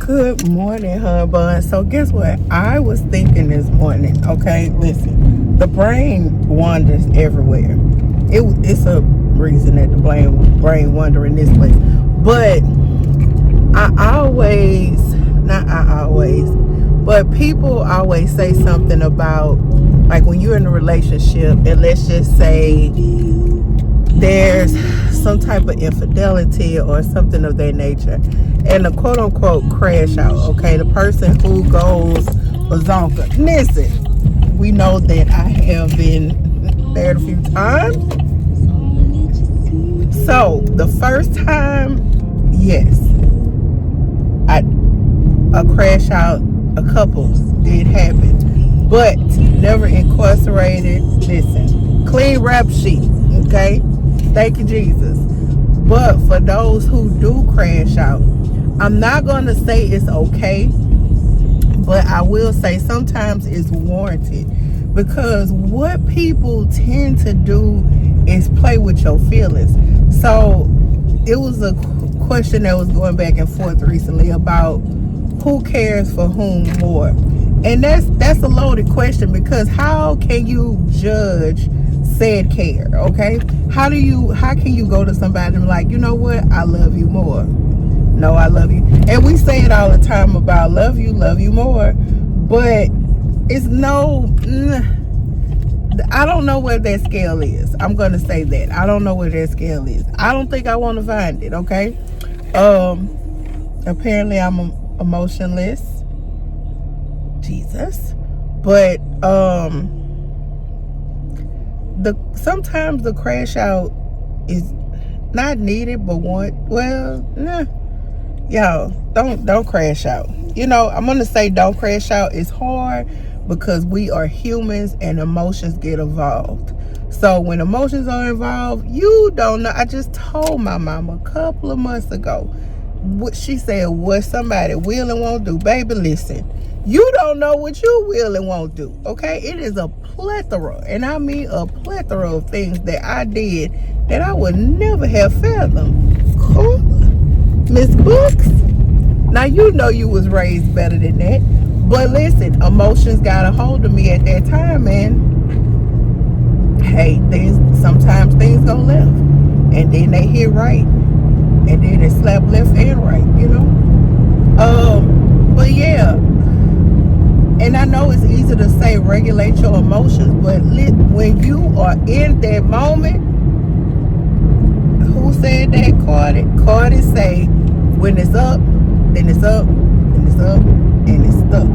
Good morning, hun bun. So guess what? I was thinking this morning. Okay, listen. The brain wanders everywhere. It's a reason that the brain wander in this place. But but people always say something about, like, when you're in a relationship, and let's just say there's some type of infidelity or something of that nature, and a quote unquote crash out. Okay, the person who goes bazonka. Listen, we know that I have been there a few times. So the first time, yes, a crash out, a couple did happen, but never incarcerated. Listen, clean rap sheet. Okay, thank you, Jesus. But for those who do crash out, I'm not going to say it's okay, but I will say sometimes it's warranted, because what people tend to do is play with your feelings. So it was a question that was going back and forth recently about who cares for whom more. And that's a loaded question, because how can you judge said care? Okay, how can you go to somebody and be like, you know what, I love you more? No, I love you. And we say it all the time about love you more, but it's no, I don't know where that scale is. I'm gonna say that I don't know where that scale is. I don't think I want to find it. Okay, apparently I'm emotionless, Jesus. But sometimes the crash out is not needed, but y'all don't crash out. I'm gonna say don't crash out. It's hard because we are humans and emotions get involved. So when emotions are involved, you don't know. I just told my mom a couple of months ago what she said, what somebody will and won't do. Baby, listen, you don't know what you will and won't do. Okay, it is a plethora, and I mean a plethora of things that I did that I would never have fathomed. Cool, Miss Books. Now you know you was raised better than that. But listen, emotions got a hold of me at that time, and hey, sometimes things go left, and then they hit right, and then it slap left and right, But yeah, and I know it's easy to say regulate your emotions, but when you are in that moment, who said that? Cardi say, when it's up, then it's up, and it's up, and it's stuck.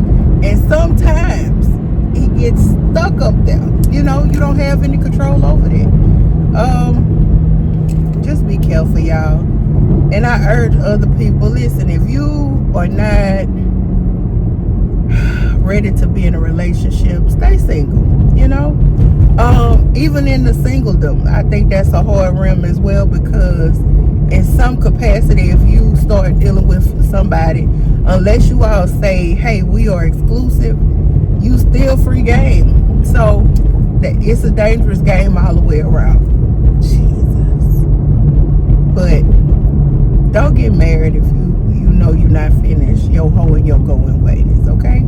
And sometimes it gets stuck up there. You don't have any control over that. Just be careful, y'all. And I urge other people, listen, if you are not ready to be in a relationship, stay single. Even in the singledom, I think that's a hard realm as well, because in some capacity, if you start dealing with somebody, unless you all say, hey, we are exclusive, you still free game. So it's a dangerous game all the way around. Jesus. But don't get married if you know you're not finished your hoeing your going ways. Okay,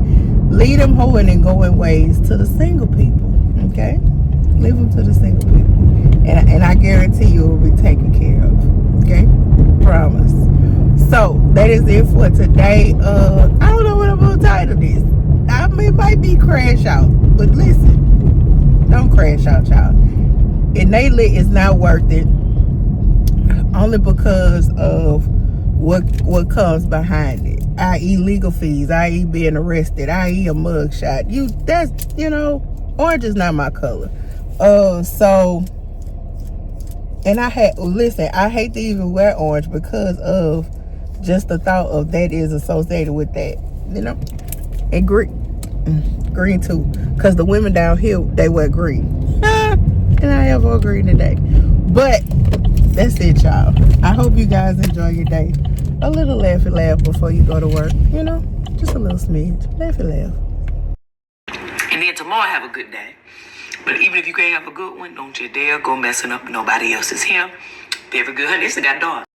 lead them hoeing and going ways to the single people. Okay, leave them to the single people, and I guarantee you it will be taken care of. Okay, promise. So that is it for today. I don't know what I'm gonna title this. It might be crash out, but listen, don't crash out, y'all. Innately, it's not worth it, only because of what comes behind it, i.e. legal fees, i.e. being arrested, i.e. a mugshot. Orange is not my color. So, and I hate to even wear orange because of just the thought of that is associated with that, and green too, because the women down here, they wear green. And I have on green today. But that's it, y'all. I hope you guys enjoy your day. A little laughy laugh before you go to work, just a little smidge. Laughy laugh. And then tomorrow, have a good day. But even if you can't have a good one, don't you dare go messing up nobody else's hair. Very good, honey. This got dark.